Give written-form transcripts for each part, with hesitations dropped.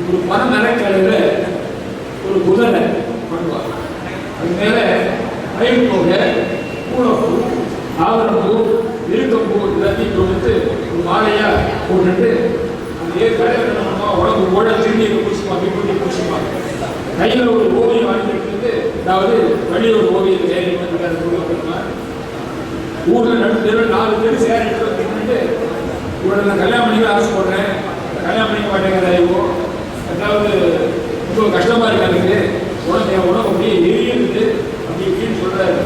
ஒரு மரநரைக்கலையில ஒரு குதிரை பண்ணுவாங்க. அது மேல மயில் போக பூனப்பூ தாவரப்பூ இருக்கம்பூ எல்லாத்தையும் கொடுத்து ஒரு மாலையா போட்டுட்டு அந்த ஏற்கனவே உடம்பு கூட திரும்பி பூசிப்பாங்க, இப்படி பூசிப்பாங்க. கையில் ஒரு ஓவியம் வாங்கிட்டு, அதாவது வெளியே ஒரு ஓவியம் சேரி ஊரில் நடுத்தர் 4 பேர் சேரி எடுத்து இவனை நான் கல்யாணம் பண்ணிக்க ஆசைப்படுறேன், கல்யாணம் பண்ணிக்க மாட்டேங்கிறாயோ, அதாவது ரொம்ப கஷ்டமா இருக்காது, உனக்கு என் உணவு அப்படியே எரியுது அப்படி இப்படின்னு சொல்றாரு.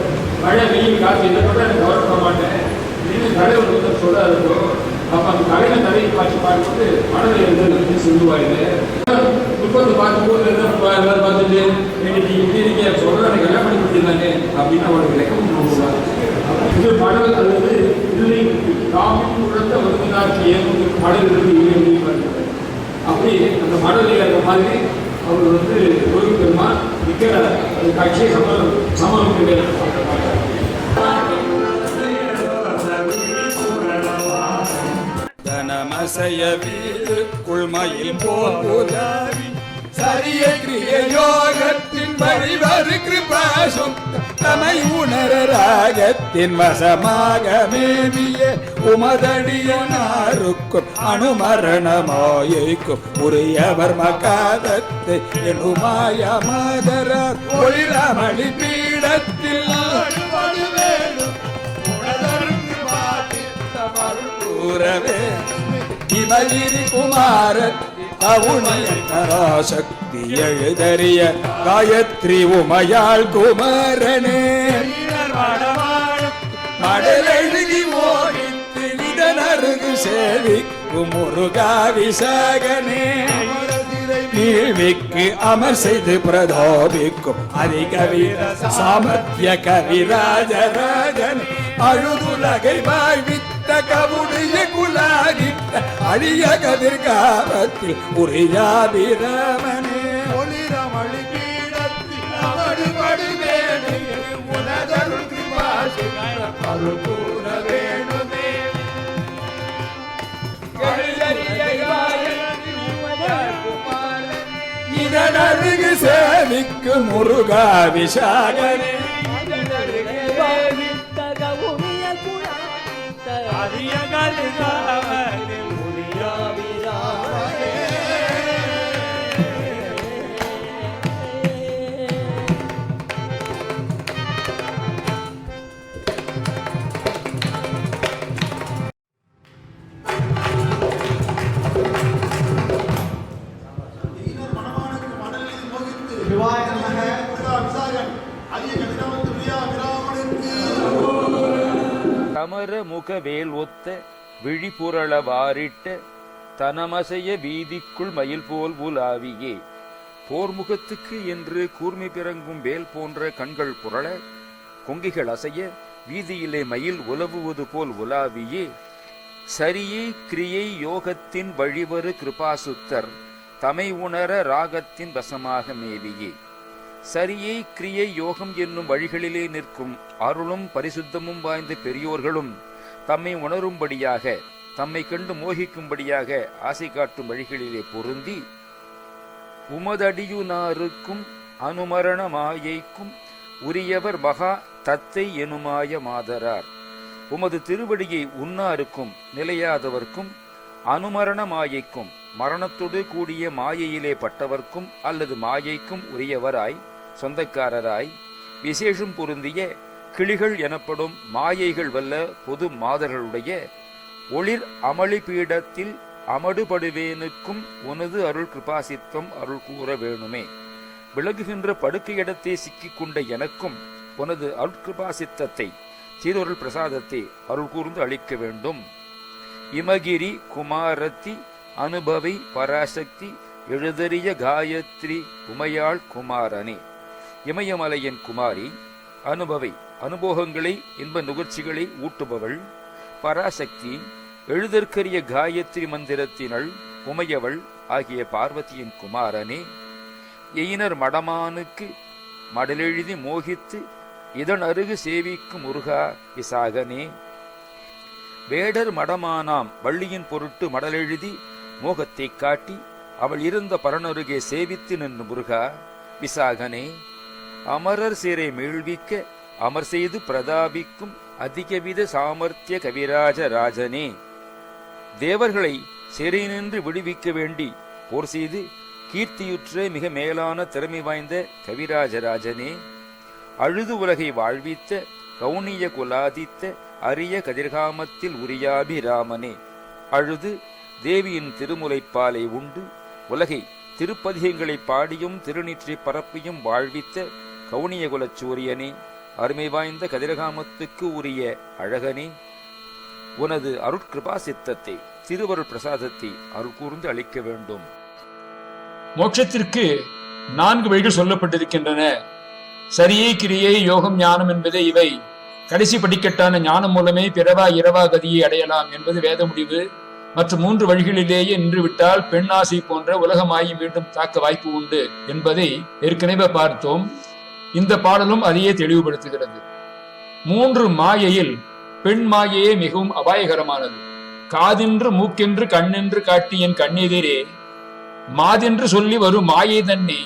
மழை வெயில் காற்று இதை கூட எனக்கு கவலைப்பட மாட்டேன் அப்படின்னு தலைவர் வந்து சொல்றாரு. அப்ப அந்த தலைமை தலையை பார்த்துட்டு மனதில் எழுதுன்னு சொல்லுவாரு. முப்பது பார்க்கும்போது எல்லாரும் பார்த்துட்டு இப்படி நீங்க சொல்ற கல்யாணம் பண்ணி கொடுத்துருந்தாங்க அப்படின்னு அவருக்கு ரெக்கமெண்ட் பண்ணுவாங்க. இது மடல் அல்லது இல்லை காமின் உழந்த வருவதாட்சி மடல் இருந்து அப்படி அந்த மடலில் அந்த மாதிரி அவர் வந்து ஒரு பெருமா நிற்கிற அந்த காட்சியை சமர்ப்பிக்க தனமசைய வீருக்குள் மயில் போல் சரிய கிரிய யோகத்தின் வழிவரு கிருபாசும் தமை உணர ராகத்தின் வசமாக மேவிய உமதடியனாருக்கும் அணுமரணமாயைக்கும் உரியவர் மகாதத்தை எனுமாய மாதரார் ஒளிரமளி பீடத்தில் கூறவே இமகிரி குமாரத் பராசக்தி எழுதறிய காயத்ரி உமையாள் குமரனே மடலெழுதி மோகித்து இதனருகு சேவிக்கும் முருகா விசாகனே நீழ்மிக்கு அமர் செய்து பிரதோபிக்கும் அதிகவீர சாமர்த்திய கவிராஜராஜன் அழுதுலகை வாழ்வித்த கவுடைய குலாகித்த அழிய கதிர்காமத்தில் உரியாபிரமனே ஒளிரமளி பீடத்தில் அவடுபடு வேணு உனதருள் கிருபாசி அருள் கூற வேணுமே இதனருகு சேவிக்கு முருகா விசாகனே தமர முகவேல் ஒத்த விழிபுரள வாரிட்ட தனமசைய வீதிக்குள் மயில் போல் உலாவியே போர்முகத்துக்கு என்று கூர்மை பிறங்கும் வேல் போன்ற கண்கள் புரள கொங்கிகள் அசைய வீதியிலே மயில் உலவுவது போல் உலாவியே சரியை கிரியை யோகத்தின் வழிவரு கிருபாசுத்தர் தமை உணர ராகத்தின் வசமாக மேவியே சரியை கிரியை யோகம் என்னும் வழிகளிலே நிற்கும் அருளும் பரிசுத்தமும் வாய்ந்த பெரியோர்களும் தம்மை உணரும்படியாக தம்மை கண்டு மோகிக்கும்படியாக ஆசை காட்டும் வழிகளிலே பொருந்தி உமதடியுனாருக்கும் அனுமரண மாயைக்கும் உரியவர் மகா தத்தை எனுமாய மாதரார் உமது திருவடியை உன்னாருக்கும் நிலையாதவர்க்கும் அனுமரண மாயைக்கும் மரணத்தோடு கூடிய மாயையிலே பட்டவர்க்கும் அல்லது மாயைக்கும் உரியவராய் சொந்தக்காரராய் விசேஷம் பொருந்திய கிளிகள் எனப்படும் மாயைகள் வல்ல பொது மாதர்களுடைய ஒளிர் அமளி பீடத்தில் அமடுபடுவேனுக்கும் உனது அருள் கிருபாசித்வம் அருள் கூற வேணுமே விலகுகின்ற படுக்கையிடத்தை சிக்கிக் கொண்ட எனக்கும் உனது அருள் கிருபாசித்தத்தை சீரொருள் பிரசாதத்தை அருள் கூர்ந்து அளிக்க வேண்டும். இமகிரி குமாரத்தி அனுபவி பராசக்தி எழுதறிய காயத்ரி உமையாள் குமாரனே இமயமலையின் குமாரி அனுபவி அனுபோகங்களை இன்ப நுகர்ச்சிகளை ஊட்டுபவள் பராசக்தி எழுதற்கரிய காயத்ரி மந்திரத்தினள் உமையவள் ஆகிய பார்வதியின் குமாரனே எயினர் மடமானுக்கு மடலெழுதி மோகித்து இதன் அருகு சேவிக்கும் முருகா விசாகனே வேடர் மடமானாம் வள்ளியின் பொருட்டு மடலெழுதி மோகத்தை காட்டி அவள் இருந்த பரனருகே சேவித்து நின்று முருகா, விசாகனே, அமரர் சீரை மீழ்விக்க அமர் செய்து பிரதாபிக்கும் அதிகவித சாமர்த்திய கவிராஜ ராஜனே, தேவர்களை சிறை நின்று விடுவிக்க வேண்டி போர் செய்து கீர்த்தியுற்ற மிக மேலான திறமை வாய்ந்த கவிராஜராஜனே, அழுது உலகை வாழ்வித்த கவுனிய குலாதித்த அரிய கதிர்காமத்தில் உரியாபிராமனே, அழுது தேவியின் திருமுலைப்பாலை உண்டு உலகை திருப்பதிகங்களை பாடியும் திருநீற்றை பரப்பியும் வாழ்வித்த கவுனிய குலச் சூரியனே, அருமை வாய்ந்த கதிர்காமத்துக்கு உரிய அழகனே, உனது அருட்கிருபா சித்தத்தை திருவருள் பிரசாதத்தை அருள் கூர்ந்து அளிக்க வேண்டும். மோட்சத்திற்கு 4 வழிகள் சொல்லப்பட்டிருக்கின்றன. சரியை, கிரியை, யோகம், ஞானம் என்பதே இவை. கடைசி படிக்கட்டான ஞானம் மூலமே பிறவா இரவா கதியை அடையலாம் என்பது வேத முடிவு. மற்ற 3 வழிகளிலேயே நின்றுவிட்டால் பெண்ணாசை போன்ற உலகமாயி மீண்டும் தாக்க வாய்ப்பு உண்டு என்பதை ஏற்கனவே பார்த்தோம். இந்த பாடலும் அதையே தெளிவுபடுத்துகிறது. 3 மாயையில் பெண் மாயையே மிகவும் அபாயகரமானது. காதென்று மூக்கென்று கண்ணென்று காட்டி என் கண்ணெதிரே மாதென்று சொல்லி வரும் மாயை தன்னை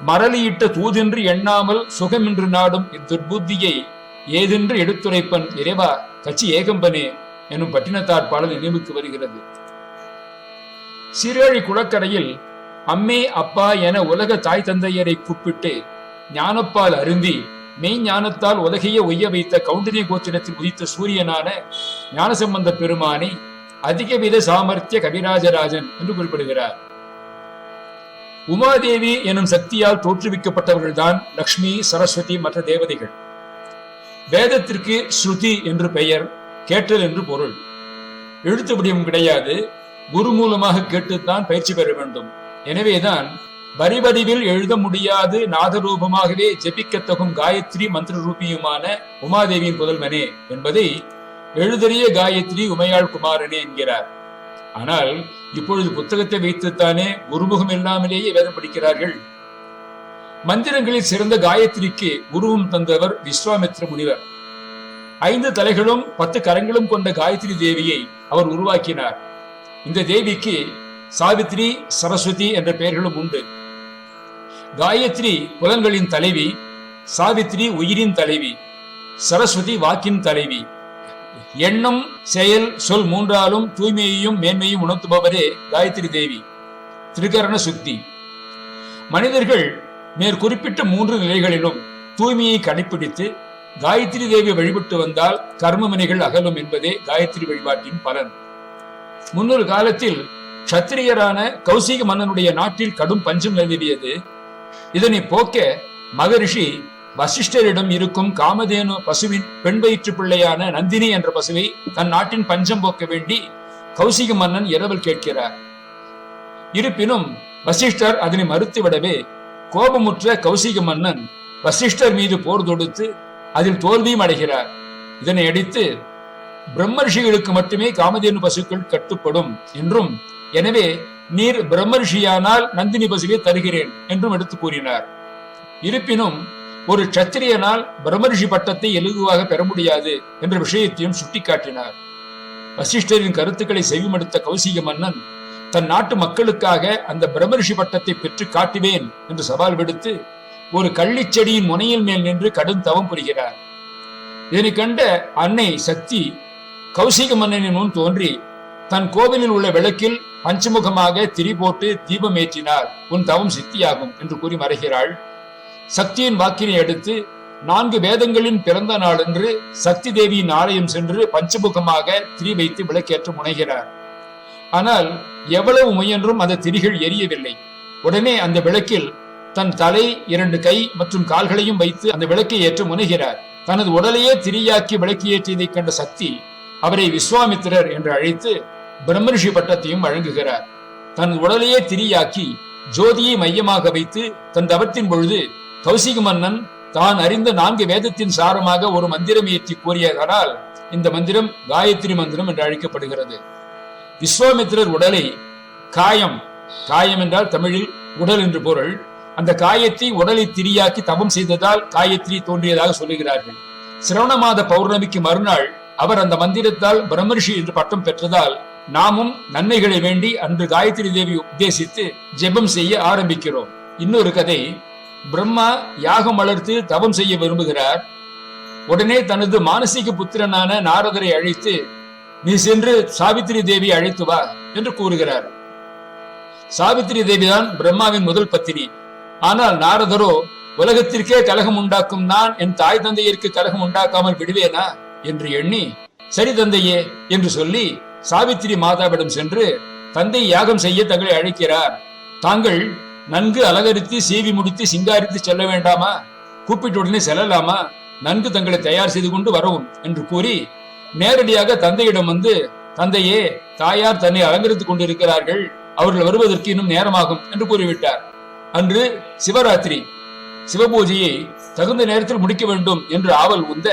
மரளியிட்ட தூதென்று எண்ணாமல் சுகமென்று நாடும் இத்துர்புத்தியை ஏதென்று எடுத்துரைப்பன் இறைவா கச்சி ஏகம்பனே எனும் பட்டினத்தார் பாடல் நினைவுக்கு வருகிறது. சீரழி குளக்கரையில் அம்மே அப்பா என உலக தாய் தந்தையரை கூப்பிட்டு ஞானப்பால் அருந்தி மெய் ஞானத்தால் உலகையே ஒய்ய வைத்த கவுண்டனிய கோத்திரத்தில் உதித்த சூரியனான ஞானசம்பந்த பெருமானை அதிகவித சாமர்த்திய கவிராஜராஜன் என்று குறிப்பிடுகிறார். உமாதேவி எனும் சக்தியால் தோற்றுவிக்கப்பட்டவர்கள்தான் லக்ஷ்மி, சரஸ்வதி மற்ற தேவதைகள். வேதத்திற்கு ஸ்ருதி என்று பெயர், கேட்டல் என்று பொருள். எழுத்து வடிவம் கிடையாது, குரு மூலமாக கேட்டுத்தான் பயிற்சி பெற வேண்டும். எனவேதான் வரிவடிவில் எழுத முடியாது நாதரூபமாகவே ஜெபிக்கத்தகும் காயத்ரி மந்திர ரூபியுமான உமாதேவியின் புதல்வனே என்பதை எழுதறிய காயத்ரி உமையாள் குமாரனே என்கிறார். ஆனால் இப்பொழுது புத்தகத்தை வைத்துத்தானே குருமுகம் இல்லாமலேயே வேதம் படிக்கிறார்கள். மந்திரங்களில் சிறந்த காயத்ரிக்கு குருவும் தந்தவர் விஸ்வாமித்ர முனிவர். 5 தலைகளும் 10 கரங்களும் கொண்ட காயத்ரி தேவியை அவர் உருவாக்கினார். இந்த தேவிக்கு சாவித்ரி, சரஸ்வதி என்ற பெயர்களும் உண்டு. காயத்ரி புலன்களின் தலைவி, சாவித்ரி உயிரின் தலைவி, சரஸ்வதி வாக்கின் தலைவி. எண்ணம், செயல், சொல் 3ஆலும் தூய்மையையும் மேன்மையும் உணர்த்துபவரே காயத்ரி தேவி. திரிகரண சுத்தி. மனிதர்கள் மேற்குறிப்பிட்ட 3 நிலைகளிலும் தூய்மையை கடைபிடித்து காயத்ரி தேவி வழிபட்டு வந்தால் கர்மவினைகள் அகலும் என்பதே காயத்ரி வழிபாட்டின் பலன். முன்னொரு காலத்தில் சத்திரியரான கௌசிக மன்னனுடைய நாட்டில் கடும் பஞ்சம் நிலவியது. இதனை போக்க மகரிஷி வசிஷ்டரிடம் இருக்கும் காமதேனு பசுவின் பெண் வயிற்று பிள்ளையான நந்தினி என்ற பசுவை தன் நாட்டின் பஞ்சம் போக்க வேண்டி கௌசிக மன்னன் இரவல் கேட்கிறார். இருப்பினும் வசிஷ்டர் அதனை மறுத்துவிடவே கோபமுற்ற கௌசிக மன்னன் வசிஷ்டர் மீது போர் தொடுத்து அதில் தோல்வியும் அடைகிறார். இதனை அடித்து பிரம்மரிஷிகளுக்கு மட்டுமே காமதேனு பசுக்கள் கட்டுப்படும் என்றும், எனவே நீர் பிரம்மரிஷியானால் நந்தினி பசுவை தருகிறேன் என்றும் எடுத்து கூறினார். இருப்பினும் ஒரு சத்திரியனால் பிரம்மரிஷி பட்டத்தை இலகுவாக பெற முடியாது என்ற விஷயத்தையும் சுட்டிக்காட்டினார். வசிஷ்டரின் கருத்துக்களை செவிமடுத்த கௌசிக மன்னன் தன் நாட்டு மக்களுக்காக அந்த பிரம்மரிஷி பட்டத்தை பெற்று காட்டுவேன் என்று சவால் விடுத்து ஒரு கள்ளிச்செடியின் முனையில் மேல் நின்று கடும் தவம் புரிகிறார். இதனை கண்ட அன்னை சக்தி கௌசிக மன்னனின் முன் தோன்றி தன் கோவிலில் உள்ள விளக்கில் பஞ்சமுகமாக திரி போட்டு தீபம் ஏற்றினார், உன் தவம் சித்தியாகும் என்று கூறி மறைகிறாள். சக்தியின் வாக்கினை அடுத்து 4 வேதங்களின் பிறந்த நாளன்று சக்தி தேவியின் ஆலயம் சென்று பஞ்சமுகமாக திரி வைத்து விளக்கேற்ற முனைகிறார். ஆனால் எவ்வளவு முயன்றும் அந்த திரிகள் எரியவில்லை. உடனே அந்த விளக்கில் தன் தலை, 2 கை மற்றும் கால்களையும் வைத்து அந்த விளக்கை ஏற்ற முனைகிறார். தனது உடலையே திரியாக்கி விளக்கி ஏற்றியதை கண்ட சக்தி அவரை விஸ்வாமித்திரர் என்று அழைத்து பிரம்மரிஷி பட்டத்தையும் வழங்குகிறார். தனது உடலையே திரியாக்கி ஜோதியை மையமாக வைத்து தன் தவத்தின் பொழுது கௌசிக மன்னன் தான் அறிந்த 4 வேதத்தின் சாரமாக ஒரு மந்திரம் ஏற்றி கூறியதனால் இந்த மந்திரம் காயத்ரி மந்திரம் என்று அழைக்கப்படுகிறது. விஸ்வாமித்திரர் உடலை காயம் என்றால் தமிழில் உடல் என்று பொருள், அந்த காயத்தை உடலை திரியாக்கி தவம் செய்ததால் காயத்ரி தோன்றியதாக சொல்லுகிறார்கள். சிரவண மாத பௌர்ணமிக்கு மறுநாள் அவர் அந்த மந்திரத்தால் பிரம்மரிஷி என்று பட்டம் பெற்றதால் நாமும் நன்மைகளை வேண்டி அன்று காயத்ரி தேவி உத்தேசித்து ஜெபம் செய்ய ஆரம்பிக்கிறோம். இன்னொரு கதை, பிரம்மா யாகம் வளர்த்து தவம் செய்ய விரும்புகிறார். உடனே தனது மானசீக புத்திரனான நாரதரை அழைத்து, நீ சென்று சாவித்திரி தேவி அழைத்து வா என்று கூறுகிறார். சாவித்திரி தேவிதான் பிரம்மாவின் முதல் பத்தினி. ஆனால் நாரதரோ, உலகத்திற்கே கலகம் உண்டாக்கும் நான் என் தாய் தந்தையருக்கு கலகம் உண்டாக்காமல் விடுவேனா என்று எண்ணி, சரி தந்தையே என்று சொல்லி சாவித்திரி மாதாவிடம் சென்று, தந்தை யாகம் செய்ய தங்களை அழைக்கிறார், தாங்கள் நன்கு அலங்கரித்து சீவி முடித்து சிங்காரித்து செல்ல வேண்டாமா, கூப்பிட்டு உடனே செல்லலாமா, நன்கு தங்களை தயார் செய்து கொண்டு வரவும் என்று கூறி நேரடியாக தந்தையிடம் வந்து, தந்தையே, தாயார் தன்னை அலங்கரித்துக் கொண்டிருக்கிறார்கள், அவர்கள் வருவதற்கு இன்னும் நேரமாகும் என்று கூறிவிட்டார். அன்று சிவராத்திரி. சிவபூஜையை தகுந்த நேரத்தில் முடிக்க வேண்டும் என்று ஆவல் உந்த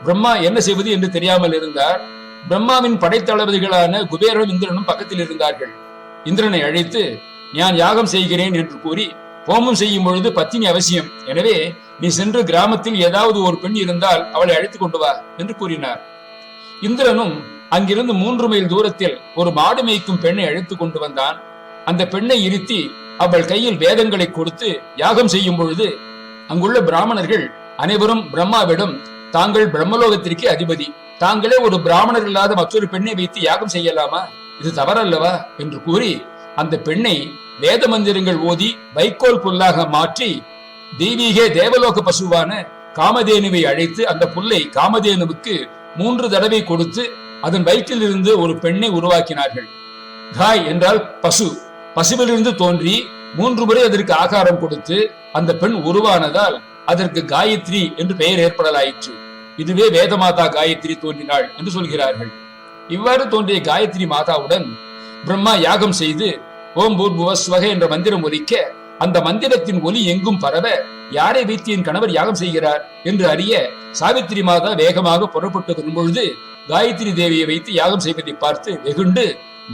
பிரம்மா என்ன செய்வது என்று தெரியாமல் இருந்தார். பிரம்மாவின் படைத்தளபதிகளான குபேரனும் இந்திரனும் பக்கத்தில் இருந்தார்கள். இந்திரனை அழைத்து, நான் யாகம் செய்கிறேன் என்று கூறி, ஹோமம் செய்யும் பொழுது பத்தினி அவசியம், எனவே நீ சென்று கிராமத்தில் ஏதாவது ஒரு பெண் இருந்தால் அவளை அழைத்துக் கொண்டு வா என்று கூறினார். இந்திரனும் அங்கிருந்து 3 மைல் தூரத்தில் ஒரு மாடு மேய்க்கும் பெண்ணை அழைத்துக் கொண்டு வந்தான். அந்த பெண்ணை இருத்தி அவள் கையில் வேதங்களை கொடுத்து யாகம் செய்யும் பொழுது அங்குள்ள பிராமணர்கள் அனைவரும் பிரம்மாவிடம், தாங்கள் பிரம்மலோகத்திற்கு அதிபதி, தாங்களே ஒரு பிராமணர் இல்லாத மற்றொரு பெண்ணை வைத்து யாகம் செய்யலாமா, இது தவறல்லவா என்று கூறி அந்த பெண்ணை வேத மந்திரங்கள் ஓதி வைக்கோல் புல்லாக மாற்றி தெய்வீக தேவலோக பசுவான காமதேனுவை அழைத்து அந்த புல்லை காமதேனுவுக்கு 3 தடவை கொடுத்து அதன் வயிற்றில் இருந்து ஒரு பெண்ணை உருவாக்கினார்கள். காய் என்றால் பசு, பசுவிலிருந்து தோன்றி 3 முறை அதற்கு ஆகாரம் கொடுத்து அந்த பெண் உருவானதால் அதற்கு காயத்ரி என்று பெயர் ஏற்படலாயிற்று. இதுவே வேதமாதா காயத்ரி தோன்றினாள் என்று சொல்கிறார்கள். இவ்வாறு தோன்றிய காயத்ரி மாதாவுடன் பிரம்மா யாகம் செய்து ஓம் பூர்புவஸ்வக என்ற மந்திரம் ஒலிக்க அந்த மந்திரத்தின் ஒலி எங்கும் பரவ, யாரை வைத்து என் கணவர் யாகம் செய்கிறார் என்று அறிய சாவித்திரி மாதா வேகமாக புறப்பட்டு வரும்பொழுது காயத்ரி தேவியை வைத்து யாகம் செய்வதை பார்த்து வெகுண்டு,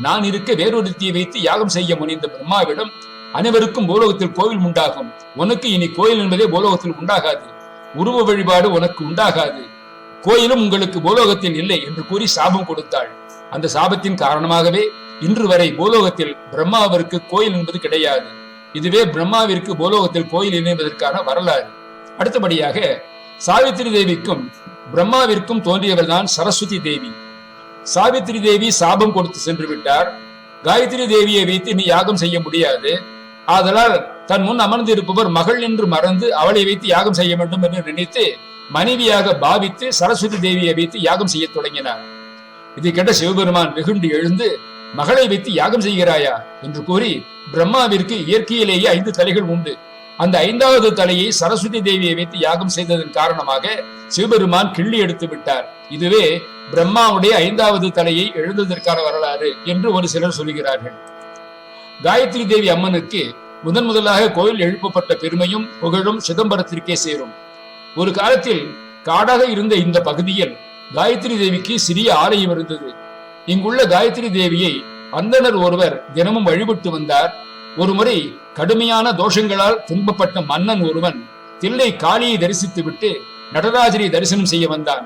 நான் இருக்க வேறொருத்தியை வைத்து யாகம் செய்ய முனைந்த பிரம்மாவிடம், அனைவருக்கும் பூலோகத்தில் கோவில் உண்டாகும், உனக்கு இனி கோயில் என்பதே பூலோகத்தில் உண்டாகாது, உருவ வழிபாடு உனக்கு உண்டாகாது, கோயிலும் உங்களுக்கு பூலோகத்தில் இல்லை என்று கூறி சாபம் கொடுத்தாள். அந்த சாபத்தின் காரணமாகவே இன்று வரை பூலோகத்தில் பிரம்மாவிற்கு கோயில் என்பது கிடையாது. இதுவே பிரம்மாவிற்கு பூலோகத்தில் கோயில் இணைவதற்கான வரலாறு. அடுத்தபடியாக சாவித்திரி தேவிக்கும் பிரம்மாவிற்கும் தோன்றியவர் தான் சரஸ்வதி தேவி. சாவித்திரி தேவி சாபம் கொடுத்து சென்று விட்டார். காயத்ரி தேவியை வைத்து நீ யாகம் செய்ய முடியாது, ஆதலால் தன் முன் அமர்ந்து இருப்பவர் மகள் என்று மறந்து அவளை வைத்து யாகம் செய்ய வேண்டும் என்று நினைத்து மனைவியாக பாவித்து சரஸ்வதி தேவியை வைத்து யாகம் செய்ய தொடங்கினார். இதை கேட்ட சிவபெருமான் வெகுண்டு எழுந்து, மகளை வைத்து யாகம் செய்கிறாயா என்று கூறி, பிரம்மாவிற்கு இயற்கையிலேயே 5 தலைகள் உண்டு, அந்த 5வது தலையை சரஸ்வதி தேவியை வைத்து யாகம் செய்ததன் காரணமாக சிவபெருமான் கிள்ளி எடுத்து விட்டார். இதுவே பிரம்மாவுடைய 5வது தலையை எழுந்ததற்கான வரலாறு என்று ஒரு சிலர் சொல்கிறார்கள். காயத்ரி தேவி அம்மனுக்கு முதலாக கோயில் எழுப்பப்பட்ட பெருமையும் புகழும் சிதம்பரத்திற்கே சேரும். ஒரு காலத்தில் காடாக இருந்த இந்த பகுதியில் காயத்ரி தேவிக்கு சிறிய ஆலயம் இருந்தது. இங்குள்ள காயத்ரி தேவியை அந்தணர் ஒருவர் தினமும் வழிபட்டு வந்தார். ஒருமுறை கடுமையான தோஷங்களால் துன்பப்பட்ட மன்னன் ஒருவன் தில்லை காளியை தரிசித்துவிட்டு நடராஜரை தரிசனம் செய்ய வந்தான்.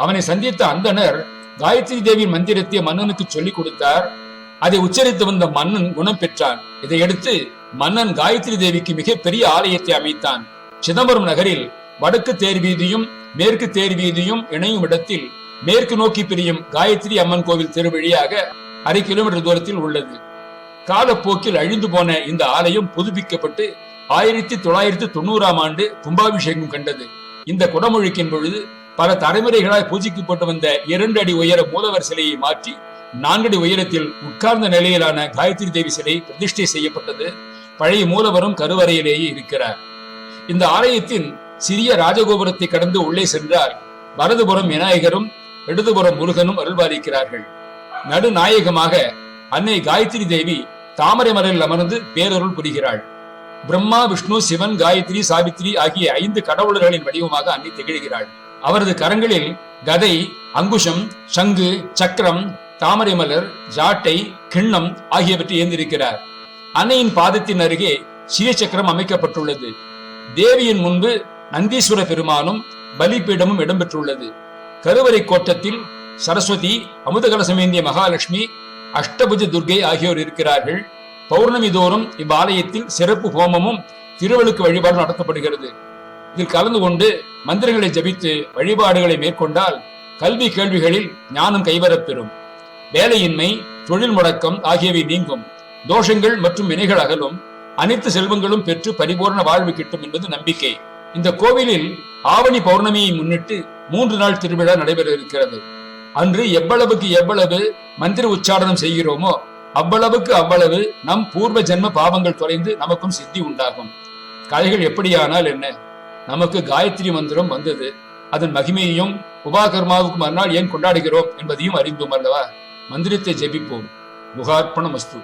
அவனை சந்தித்த அந்தணர் காயத்ரி தேவியின் மந்திரத்தை மன்னனுக்கு சொல்லிக் கொடுத்தார். அதை உச்சரித்து வந்த மன்னன் குணம் பெற்றான். இதையடுத்து மன்னன் காயத்ரி தேவிக்கு மிகப்பெரிய ஆலயத்தை அமைத்தான். சிதம்பரம் நகரில் வடக்கு தேர் வீதியும் மேற்கு தேர் வீதியும் இணையும் இடத்தில் மேற்கு நோக்கி பிரியும் காயத்ரி அம்மன் கோவில் தெரு வழியாக 1/2 கிலோமீட்டர் தூரத்தில் உள்ளது. காலப்போக்கில் அழிந்து போன இந்த ஆலயம் புதுப்பிக்கப்பட்டு 1990ஆம் ஆண்டு கும்பாபிஷேகம் கண்டது. இந்த குடமுழுக்கின் பொழுது பல தலைமுறைகளாய் பூஜிக்கப்பட்டு வந்த 2 அடி உயர மூலவர் சிலையை மாற்றி 4 அடி உயரத்தில் உட்கார்ந்த நிலையிலான காயத்ரி தேவி சிலை பிரதிஷ்டை செய்யப்பட்டது. பழைய மூலவரும் கருவறையிலேயே இருக்கிறார். இந்த ஆலயத்தின் சிறிய ராஜகோபுரத்தை கடந்து உள்ளே சென்றால் வலதுபுறம் விநாயகரும் இடதுபுறம் முருகனும் அருள்பாலிக்கிறார்கள். நடுநாயகமாக அன்னை காயத்ரி தேவி தாமரை மலரில் அமர்ந்து பேரருள் புரிகிறாள். பிரம்மா, விஷ்ணு, சிவன், காயத்ரி, சாவித்ரி ஆகிய 5 கடவுளர்களின் வடிவமாக அன்னை திகழ்கிறாள். அவரது கரங்களில் கதை, அங்குஷம், சங்கு, சக்கரம், தாமரை மலர், ஜாட்டை, கிண்ணம் ஆகியவற்றை ஏந்திருக்கிறார். அன்னையின் பாதத்தின் அருகே ஸ்ரீசக்கரம் அமைக்கப்பட்டுள்ளது. தேவியின் முன்பு நந்தீஸ்வர பெருமானும் பலிபீடமும் இடம்பெற்றுள்ளது. கருவறை கோட்டத்தில் சரஸ்வதி, அமுதகலசமேந்திய மகாலட்சுமி, அஷ்டபுஜ துர்க்கை ஆகியோர் இருக்கிறார்கள். பௌர்ணமி தோறும் இவ்வாலயத்தில் சிறப்பு ஹோமமும் திருவழுக்கு வழிபாடு நடத்தப்படுகிறது. இதில் கலந்து கொண்டு மந்திரங்களை ஜபித்து வழிபாடுகளை மேற்கொண்டால் கல்வி கேள்விகளில் ஞானம் கைவரப்பெறும். வேலையின்மை, தொழில் முடக்கம் ஆகியவை நீங்கும். தோஷங்கள் மற்றும் வினைகள் அகலும். அனைத்து செல்வங்களும் பெற்று பரிபூர்ண வாழ்வு கிட்டும் என்பது நம்பிக்கை. இந்த கோவிலில் ஆவணி பௌர்ணமியை முன்னிட்டு 3 நாள் திருவிழா நடைபெற இருக்கிறது. அன்று எவ்வளவுக்கு எவ்வளவு மந்திர உச்சாரணம் செய்கிறோமோ அவ்வளவு நம் பூர்வ ஜென்ம பாவங்கள் தொலைந்து நமக்கும் சித்தி உண்டாகும். கலைகள் எப்படியானால் என்ன, நமக்கு காயத்ரி மந்திரம் வந்தது. அதன் மகிமையையும் உபாகர்மாவுக்கு மறுநாள் ஏன் கொண்டாடுகிறோம் என்பதையும் அறிந்தோம் அல்லவா? மந்திரத்தை ஜெபிப்போம். முகார்ப்பணமஸ்து.